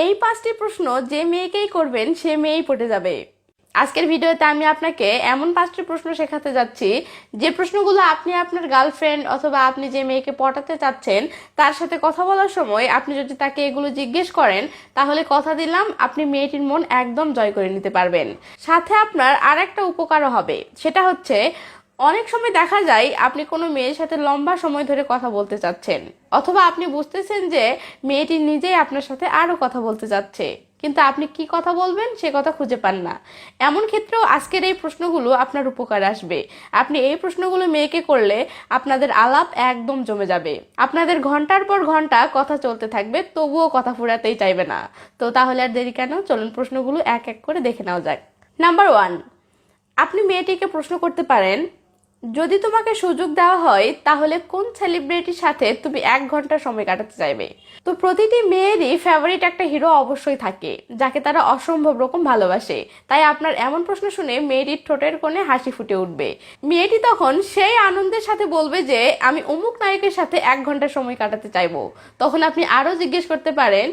এই 5টি প্রশ্ন যে মেয়েকেই করবেন সে মেয়েই পটে যাবে। আজকের ভিডিওতে আমি আপনাকে এমন 5টি প্রশ্ন শেখাতে যাচ্ছি যে প্রশ্নগুলো আপনি আপনার গার্লফ্রেন্ড অথবা আপনি যে মেয়েকে পটাতে চাচ্ছেন তার সাথে কথা বলার সময় আপনি যদি তাকে এগুলো জিজ্ঞেস করেন তাহলে কথা দিলাম আপনি মেয়েটির মন একদম জয় করে নিতে পারবেন। সাথে আপনার আর একটা উপকারও হবে, সেটা হচ্ছে অনেক সময় দেখা যায় আপনি কোনো মেয়ের সাথে লম্বা সময় ধরে কথা বলতে চাচ্ছেন অথবা আপনি বুঝতেছেন যে মেয়েটি নিজেই আপনার সাথে আরো কথা বলতে চাচ্ছে, কিন্তু আপনি কি কথা বলবেন সে কথা খুঁজে পান না। এমন ক্ষেত্রেও আজকের এই প্রশ্নগুলো আপনার উপকার আসবে। আপনি এই প্রশ্নগুলো মেয়েকে করলে আপনাদের আলাপ একদম জমে যাবে, আপনাদের ঘন্টার পর ঘন্টা কথা চলতে থাকবে, তবুও কথা ফুরাতেই চাইবে না। তো তাহলে আর দেরি কেন, চলুন প্রশ্নগুলো এক এক করে দেখে নেওয়া যাক। নাম্বার 1, আপনি মেয়েটিকে প্রশ্ন করতে পারেন, যদি তোমাকে সুযোগ দেওয়া হয় তাহলে কোন সেলিব্রিটির সাথে তুমি 1 ঘন্টা সময় কাটাতে চাইবে? তো প্রতিটি মেয়েরই ফেভারিট একটা হিরো অবশ্যই থাকে যাকে তারা অসম্ভব রকম ভালোবাসে। তাই আপনার এমন প্রশ্ন শুনে মেয়েটির ঠোঁটের কোণে হাসি ফুটে উঠবে। মেয়েটি তখন সেই আনন্দের সাথে বলবে যে আমি অমুক নায়কের সাথে 1 ঘন্টা সময় কাটাতে চাইবো। তখন আপনি আরো জিজ্ঞেস করতে পারেন,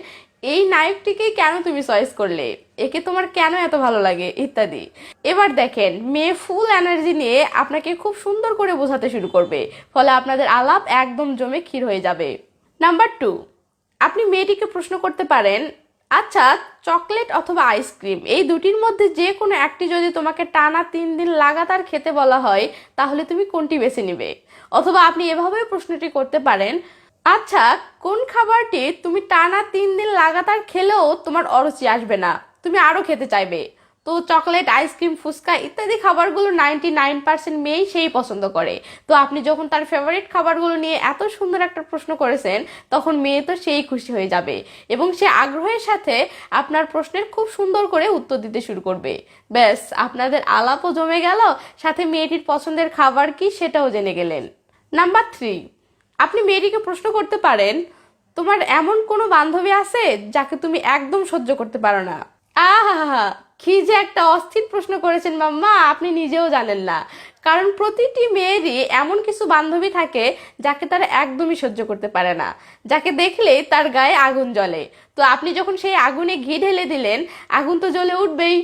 এই নায়কটিকে কেন তুমি চয়েস করলে, একে তোমার কেন এত ভালো লাগে, ইত্যাদি। এবার দেখেন মেয়ে ফুল এনার্জি নিয়ে আপনাকে খুব সুন্দর করে বোঝাতে শুরু করবে, ফলে আপনাদের আলাপ একদম জমে ক্ষীর হয়ে যাবে। নাম্বার 2, আপনি মেয়েটিকে প্রশ্ন করতে পারেন, আচ্ছা চকলেট অথবা আইসক্রিম এই দুটির মধ্যে যে কোনো একটি যদি তোমাকে টানা 3 দিন লাগাতার খেতে বলা হয় তাহলে তুমি কোনটি বেছে নিবে? অথবা আপনি এভাবে প্রশ্নটি করতে পারেন, আচ্ছা কোন খাবারটি তুমি টানা 3 দিন লাগাতার খেলেও তোমার অরুচি আসবে না, তুমি আরো খেতে চাইবে? তো চকলেট, আইসক্রিম, ফুচকা ইত্যাদি খাবারগুলো 99% মেয়েই সেই পছন্দ করে। তো আপনি যখন তার ফেভারিট খাবারগুলো নিয়ে এত সুন্দর একটা প্রশ্ন করেছেন তখন মেয়ে তো সেই খুশি হয়ে যাবে এবং সে আগ্রহের সাথে আপনার প্রশ্নের খুব সুন্দর করে উত্তর দিতে শুরু করবে। ব্যাস, আপনাদের আলাপও জমে গেল, সাথে মেয়েটির পছন্দের খাবার কি সেটাও জেনে গেলেন। নাম্বার 3, আপনি মেয়েটিকে প্রশ্ন করতে পারেন, তোমার এমন কোনো বান্ধবী আছে যাকে তুমি একদম সহ্য করতে পারো না? আহা, কি যে একটা অস্থির প্রশ্ন করেছেন মাম্মা, আপনি নিজেও জানেন না। কারণ প্রতিটি মেয়েরই এমন কিছু বান্ধবী থাকে যাকে তারা একদমই সহ্য করতে পারে না, যাকে দেখলেই তার গায়ে আগুন জ্বলে। তো আপনি যখন সেই আগুনে ঘি ঢেলে দিলেন, আগুন তো জ্বলে উঠবেই।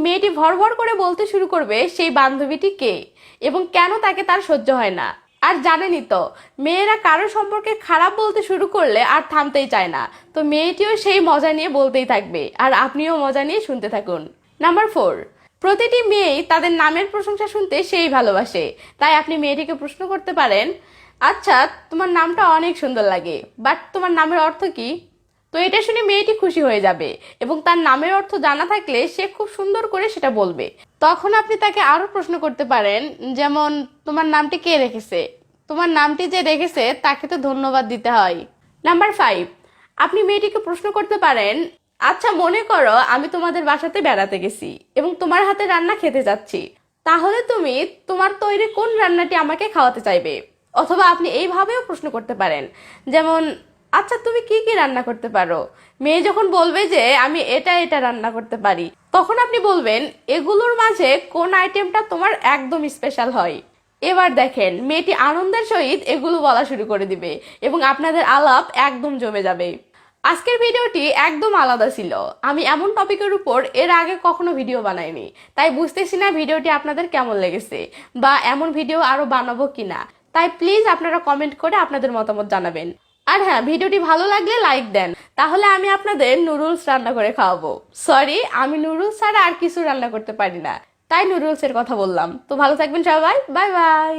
মেয়েটি ভর করে বলতে শুরু করবে সেই বান্ধবীটি কে এবং কেন তাকে তার সহ্য হয় না। আর জানেনই তো, মেয়েরা কারো সম্পর্কে খারাপ বলতে শুরু করলে আর থামতেই চায় না। তো মেয়েটিও সেই মজা নিয়ে বলতেই থাকবে আর আপনিও মজা নিয়ে শুনতে থাকুন। নাম্বার 4, প্রতিটি মেয়েই তাদের নামের প্রশংসা শুনতে সেই ভালোবাসে। তাই আপনি মেয়েটিকে প্রশ্ন করতে পারেন, আচ্ছা তোমার নামটা অনেক সুন্দর লাগে, বাট তোমার নামের অর্থ কি? তো এটা শুনে মেয়েটি খুশি হয়ে যাবে এবং তার নামের অর্থ জানা থাকলে সে খুব সুন্দর করে সেটা বলবে। তখন আপনি তাকে আরো প্রশ্ন করতে পারেন, যেমন তোমার নামটি কে রেখেছে? তোমার নামটি যে রেখেছে তাকে তো ধন্যবাদ দিতে হয়। নাম্বার 5, আপনি মেয়েটিকে প্রশ্ন করতে পারেন, আচ্ছা মনে করো আমি তোমাদের বাসাতে বেড়াতে গেছি এবং তোমার হাতে রান্না খেতে যাচ্ছি, তাহলে তুমি তোমার তৈরি কোন রান্নাটি আমাকে খাওয়াতে চাইবে? অথবা আপনি এইভাবেও প্রশ্ন করতে পারেন, যেমন আচ্ছা তুমি কি কি রান্না করতে পারো? মেয়ে যখন বলবে যে আমি এটা এটা রান্না করতে পারি, তখন আপনি বলবেন এগুলোর মাঝে কোন আইটেমটা তোমার একদম স্পেশাল হয়। এবার দেখেন মেয়েটি আনন্দের সহিত এগুলো বলা শুরু করে দিবে এবং আপনাদের আলাপ একদম জমে যাবে। আজকের ভিডিওটি একদম আলাদা ছিল, আমি এমন টপিকের উপর এর আগে কখনো ভিডিও বানাইনি, তাই বুঝতেছি না ভিডিওটি আপনাদের কেমন লেগেছে বা এমন ভিডিও আরো বানাবো কিনা। তাই প্লিজ আপনারা কমেন্ট করে আপনাদের মতামত জানাবেন। আর হ্যাঁ, ভিডিওটি ভালো লাগলে লাইক দেন, তাহলে আমি আপনাদের নুডলস রান্না করে খাওয়াবো। সরি, আমি নুডলস ছাড়া আর কিছু রান্না করতে পারি না, তাই নুডলসের কথা বললাম। তো ভালো থাকবেন সবাই, বাই বাই।